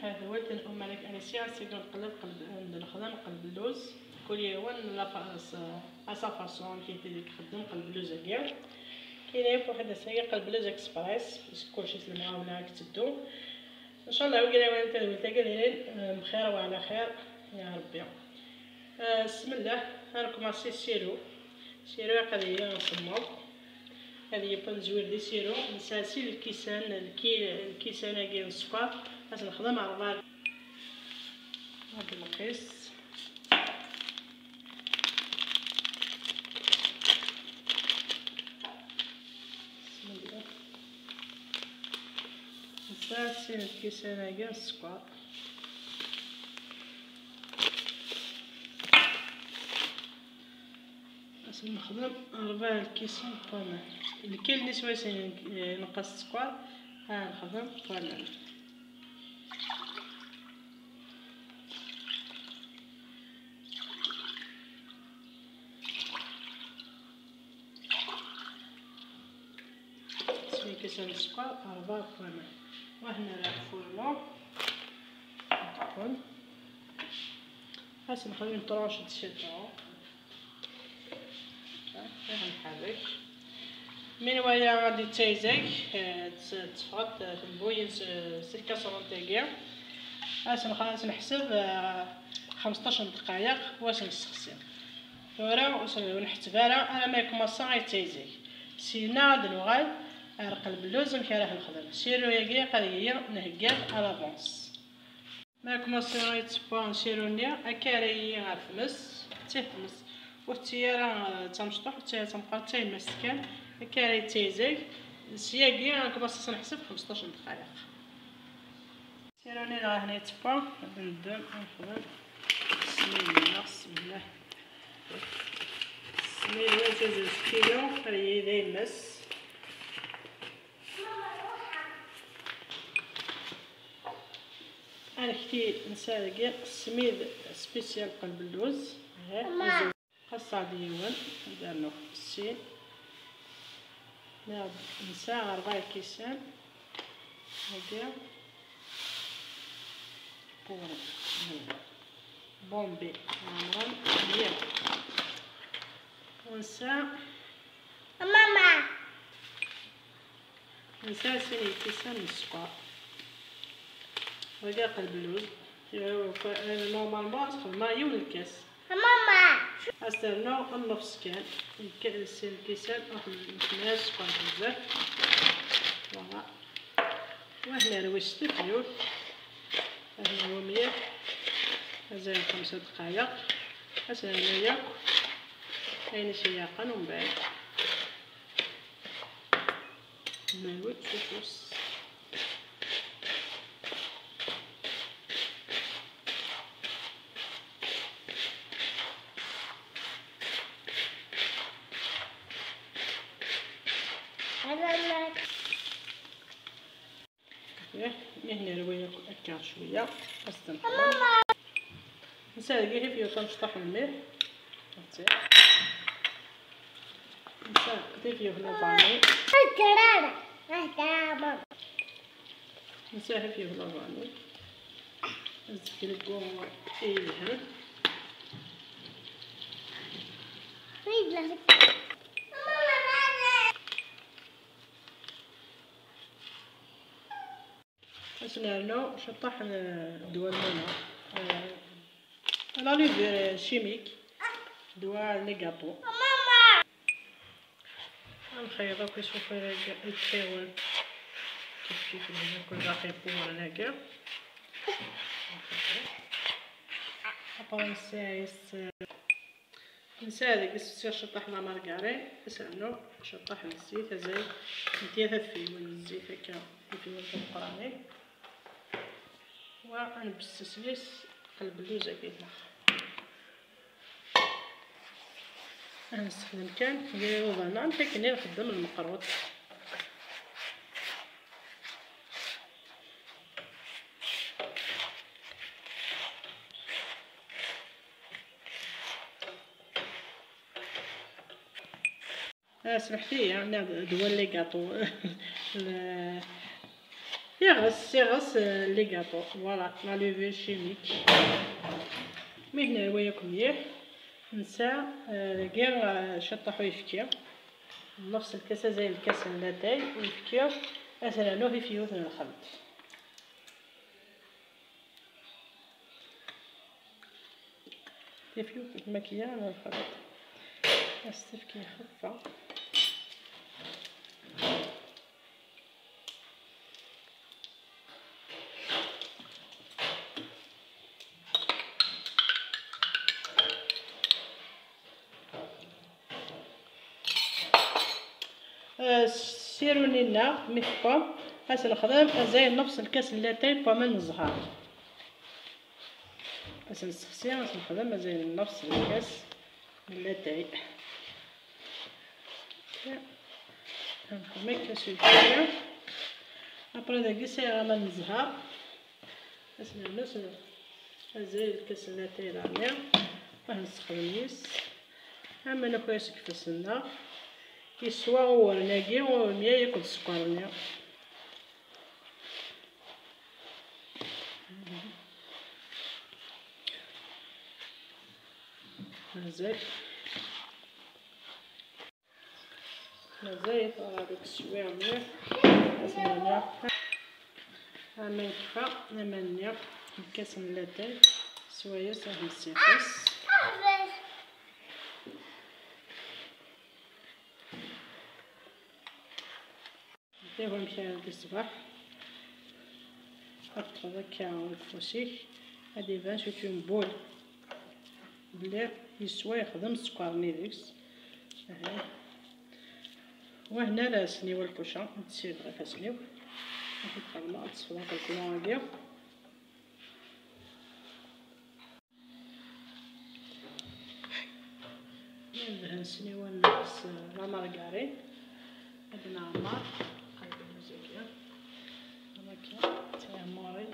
هذا هو تنقوم عليك انا سي كنقلب نخدم قلب اللوز كل يوم لا فاسون كي تخدم قلب اللوز كاع. كاينه واحد الساعه قلب اللوز اكسبريس كلشي المعاونه كتدو ان شاء الله. وكنا نتلاقى بخير وعلى خير يا ربي. بسم الله. غنكماسي السيرو هذه هي نصمم. هذه هي بنزوير دي سيرو نسالسي الكيسان كاع السكر باش نخدم 4 هاد المقيس. بسم الله. نسالسي الكيسان كاع السكر باش نخدم 4 كيسان طوماط. اللي كاين اللي سواسي نقص السكر نخدم طوماط. كيسان السكر 4 طوماط. وهنا راه الفورمو ندخل باش نخلي طرونش الشيطون نحرك. من وهي غادي تايزك تصفط في البوين 6 كاسرون تاعي باش نحسب 15 دقائق واش نسخسي ورا ونحتبالها. انا ما يكمصا غيتايزك سينا غادي نوغال نقلب اللوز راح نخدم سيرو ياكي قضيه نهكاك على لافونس. ما كمصا غيتصفى نسيرونيا هكا غنفمس تيفمس وحتى راه تمشطح حتى تبقى حتى يمسكن هكا راه يتايزك سياكي غنكمص نحسب 15 دقائق. سيروني راه هنا يتصفى ندم نخدم. بسم الله بسم الله بسم الله. تزوج كيلو راه يمس. انا كتي نسالك سميد سبيسيال قلب اللوز ها خاص ديوان درنا السين ناخذ نساع 4 كيسان هكا بور بومبي عمران مليح ونساع ماما نساع سين كيسان السكر وهذا قلب اللوز. نورمالمون تخدم يوم الكاس ماما استناو النص كان الكيسان نخليها السكر بزاف فوالا. وهنا روشت الفيول هنا هو مليح مازال 5 دقائق باش هنايا كاين شي يقن ومن بعد نعاود شوفوس. هنا روينا هكا شويه ماما نسالك غير فيه تنشطح الملح نسالك فيه لافاني نسالك فيه لافاني نزكي الكوع يلهب نعملو شطح دواء المنى لا ليفر شيميك دواء لي كاطو نخيطو كيشوفو يتحول كيف هنا كل دقيق ولا هكا ابري نسالك السير شطح لا مارغاري نسالو شطح الزيت زي ندير في الزيت هكا في القراني ونبسس ليس قلب اللوز كيطلع. نستخدم كان غير وضعنا كني نخدم المقروط. سمحتي عندنا دول لي كاطو يغص لي كاطو. فوالا لا لوفي شيميك. مي هنا وياكم مليح. نسى كاع شطحو يفكي نفس الكاسه زي الكاس اللاتاي ويفكيو مثلا نو في فيوت من الخلط. يفيو الماكية على الخلط استفكي خفة. سيروني لنا ميفكم هاس نخدم زي نفس الكاس اللاتاي بومن الزهر. هاس نسخسي هاس نخدم زي نفس الكاس اللاتاي. نخدم كاس الكاس ابري داكي سير من الزهر. هاس نفس زي الكاس اللاتاي رانيا راه نسخدم يس. اما انا كويس كيفاش يسوا هو ناقي وميا ياكل السكر. مازال هذاك الشويه مليح. اسمعنا اما يكفى نمنيا الكاس من اللاتاي سوايا صافي السيفاس. دابا مشى هاد الصباح حط هذاك الكفوسيك هادي فان شوتي بول بلي يسوى يخدم السكر نيريكس. وهنا لا سنيو الكوشا نتسير غير سنيو نحط الماء تصفى داك الكولون هادي. ندهن سنيو نقص لا مارغارين هاد نعمر قلب المزيكا هكا تيعمري.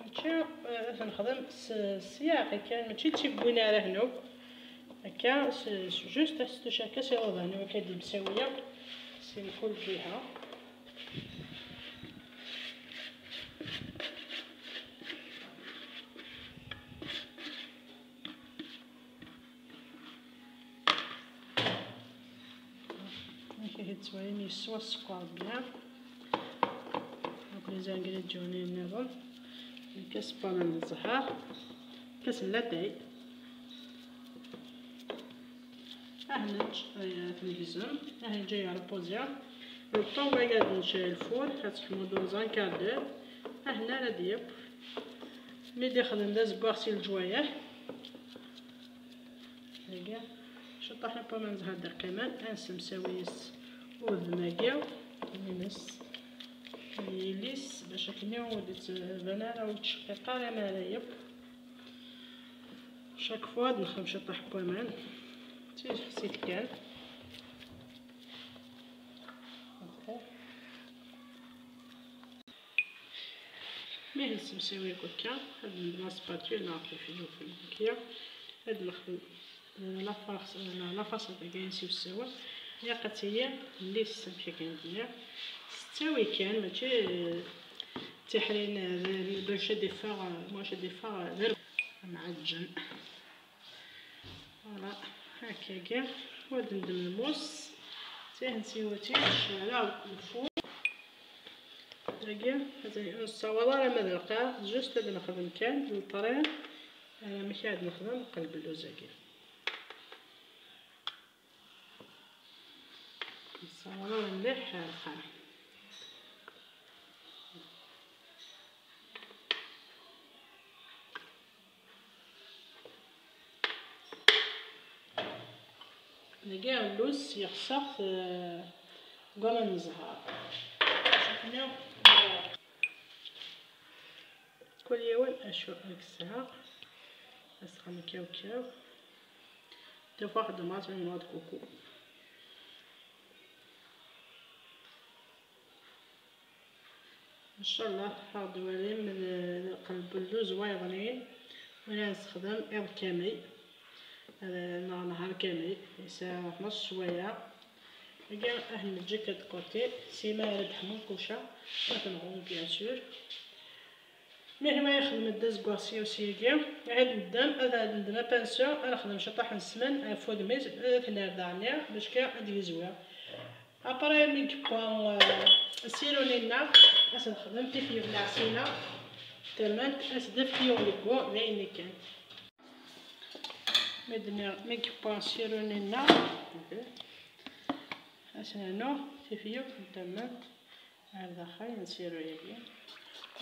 هادشي نخدم السياق هكا ماشي تيبوينا على هنو هكا جوست ستوش هكا سيغوض هنو هكا دي مساوية سي من كل جهة. هكا تسوين يسوى السكر بيان. هاك لي زانغريديون نظام الكاس بومن الزهر كاس اللاتاي هنا تنقزم هنا جاي على بوزيا الطون قاعد نشعل الفور كتحمو دوزان كادور. هنا لا ديب مي داخل نداز بارسي الجوايح هكا شطحنا بومن الزهر دير كمان انسم ساويس وذماكيا نمس يليس باش كنيو وديت بنانه وتشقيقه على ملايب شاك فوا نخدم شطح بومان تي حسيت كان مي هز مساوي هكا. هاد البلاصباتول نعطي فيه في الماكية. هاد نخدم لافاص هكا نسيو السوا هي قتيه اللي السمكه كندير ستاوي كان ماشي تحرين باش ديفار ماشي ديفار غير معجن. فوالا هكا كاع وهاد ندم الموس تاه نسيوتي على الفور هكا هذا الصوالة راه ما درقا جوست هاد نخدم كان الطريق انا ماشي عاد نخدم قلب اللوز هكا الصوالة مليح حارقة. كاع اللوز يخسر كاع من الزهر. شوفنا كل يوم اشوف هاك الساعة اسخن كاو درت واحد طماط من نوع كوكو. ان شاء الله هاد دوالي من قلب اللوز وايضين وانا نستخدم الكامي نهار كامل الساعة 12 شوية. كاع نجي كد كوتي سيما ربح من كوشة نغون بيان سور. مي ما يخدم داز كواسي وسيكيا عاد قدام هذا عندنا بانسيون نخدم شطاح نسمن فود ميز ثنار دانيا باش كاع هادي زويا. ابري مي كبون سيرونينا اش نخدم تيفيو العسيلة تمام اسدف فيو ليكو كان مي كبون سيرونينا اسنانو تيفيو تمام هذا خاي نسيرو ياكي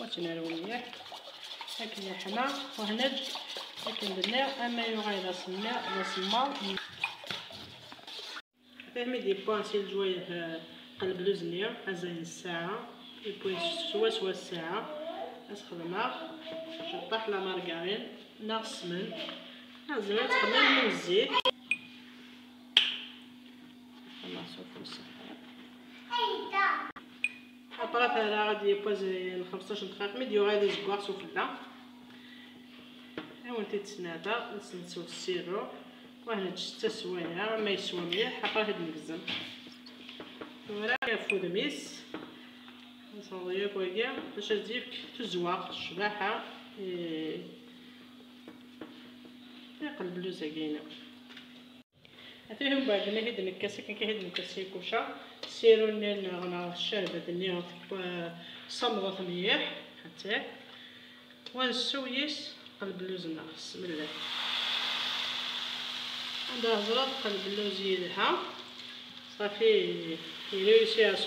وتنالو مليح هاك اللحمة وهنا لكن درنا اما يغير لا سما فهمي دي بوانسي الجوايه قلب لوزنيا هزاين الساعة يبوي سوا الساعة اسخدمها شطح لا مارغرين ناغ السمن هزاين تخدم من الزيت ابرا فهذا غادي يبوز 15 دقيقة ميديو غادي زكواغ سوفلا ايوا نتي تسنادا نسنسو السيرو وهنا تشتا سوايع ما يسوى مليح ابرا هاد المكزن ولا فود ميس نصاوبو كويا باش تجيك تزواق الشباحة يقلب لوزا كاينه هاتيهم بعد ما هيد نكاسي كان كيهد نكاسي كوشا سيرو غنا الشاربة دنيا صمضة مليح حتى ونسويس قلب اللوز ناقص بسم الله عندها زراد قلب اللوز يدها صافي يريوسي 100%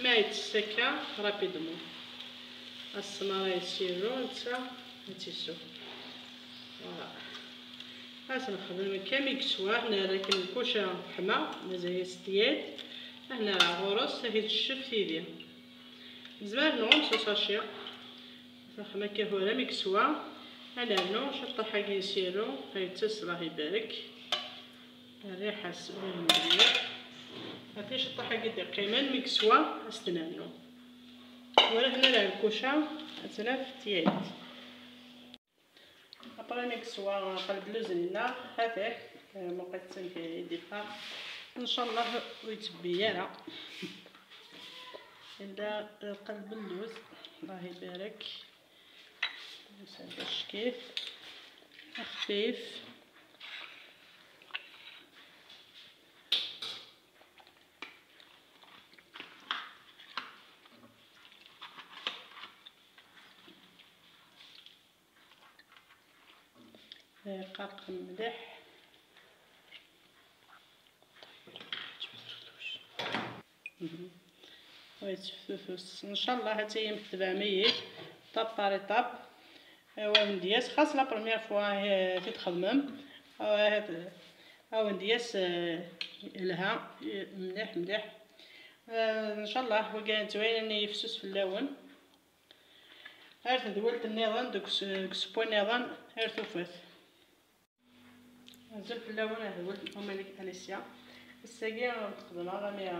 ما يتسكى رابيدمون السمارة يسيرو نتا نتيسو فوالا هاس نخدم كميكسوا هنا لكن الكوشة حما مازال ستياد هنا غورس هي تشف تيدي زمان نغمسو ساشي نخدم كهورا ميكسوا على نو شطح حاجة يسيرو هيتس الله يبارك الريحة سبين مليح هاتي شطح حاجة دي قيمان ميكسوا استنانو ولا هنا على الكوشة اتلاف تياد ابرا ميكسوا قلب لوزنينا هذاك مقيتن كيديفا ان شاء الله ويتبيانا عند قلب اللوز الله يبارك باش كيف خفيف قاق مليح ويتفتوس ان شاء الله هاتي متبع ميت طاب باري طاب ايوا ندياس خاص لا بروميير فوا تتخدم او ندياس لها مليح مليح ان شاء الله هو كاين زوين يفسوس في اللون هارت دولت النظام دوك سبو النظام هارت وفات نزل في اللون دولت ملك اليسيا الساقيه تخدمها راني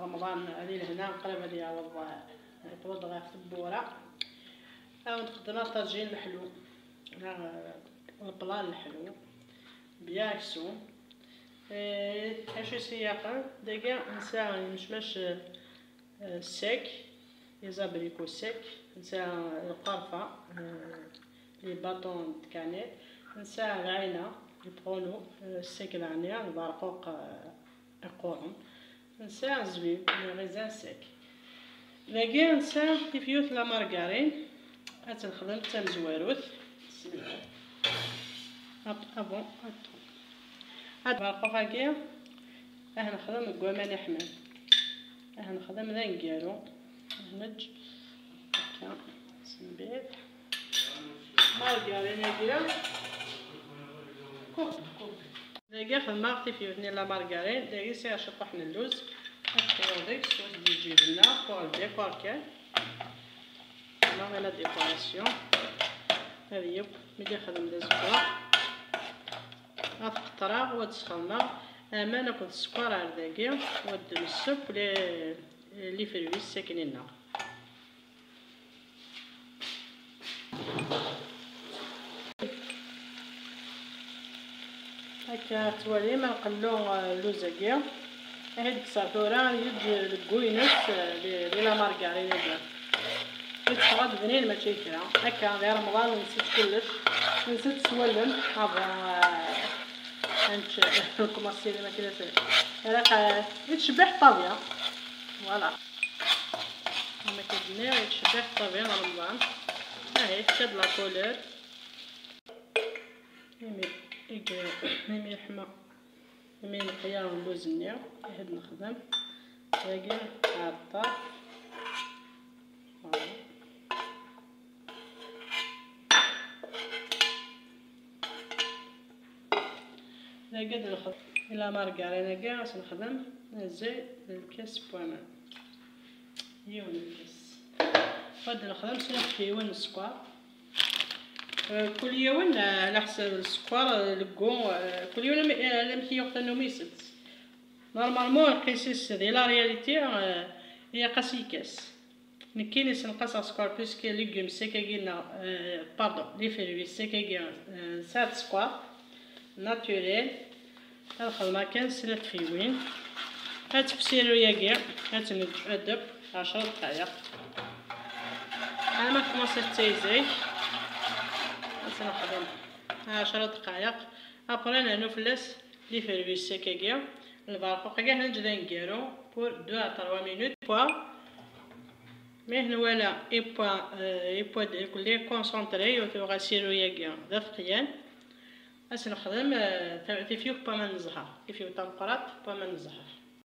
رمضان هادي لهنا قريبه ديال توضع في البوره او نخدمها طاجين الحلو البلان الحلو بياكسو هاشو سياقا دقيقة نسا مشماش الساك يزابريكو ساك نسا القرفة لي باطون كانيت نسا العينة يبغونو الساك العنيا البرقوق القرن نسا الزبيب غيزان ساك دقيقة نسا تيفيوت لا مارغارين هات نخدم حتى مزواروث بسم الله ابون هاد البرقوق هاكيا نخدم كوامان حمام نخدم ذا نكالو نهنج هكا سنبيت مارغارين هاكيا كوب داكيا خدمة تيفيوتني لا مارغارين داكيا سي شطحنا اللوز نحطو ديك صوص ديال الجبنة بور الديكور كاع لا ديكوراسيون هذه ملي خدم دازكوا غتقطرا وتسخنا اما ناخد السكر هرداكيا ود السب لي فروي ساكنين هكا توالي ما نقلو اللوزاكيا هاديك الساطوره يد الكوينس لي لا مارغارينا ديال يتفرض بنين ماشي كرا هكا غير رمضان نسيت كلش نسيت سوالم هانت لكم السينما ما كايناش راه يتشبع الطابيه فوالا كما كتبنيو يتشبع الطابيه رمضان هاهي شاد لا كولور ميمي لحمه ميمي الخيار واللوز النيو هاد نخدم باقي على الطاف فوالا لا قد نخدم الى مارغرينا كاع واش نخدم نزيد الكاس بوامان يون الكاس غادي نخدم 3 فيون السكر كل يوم على حساب السكر لكو كل يوم لم يقتل نوميست نورمالمون القيسيس ديال لا رياليتي هي قاسي كاس كاين نقص السكر باسكو ليغوم سيكاكينا باردون لي فيروي سيكاكينا سات سكر ناتوريل الخدمه كان 3 فيوين هاد بسيرو ياكيا هاد نتعذب 10 دقائق انا ما كومونسيت تايزاي نخدم 10 دقائق ابري نفلس لي فيروي سيكاكيا البارفوق كاع نجي نديرو بور 2 à 3 مينوت بوا مي هنا ولا اي بوا لي كونسونطري وتغسلو ياكيا دقيقين اش نخدم تيفيو با ما نزهر تيفيو طنقرات با ما نزهر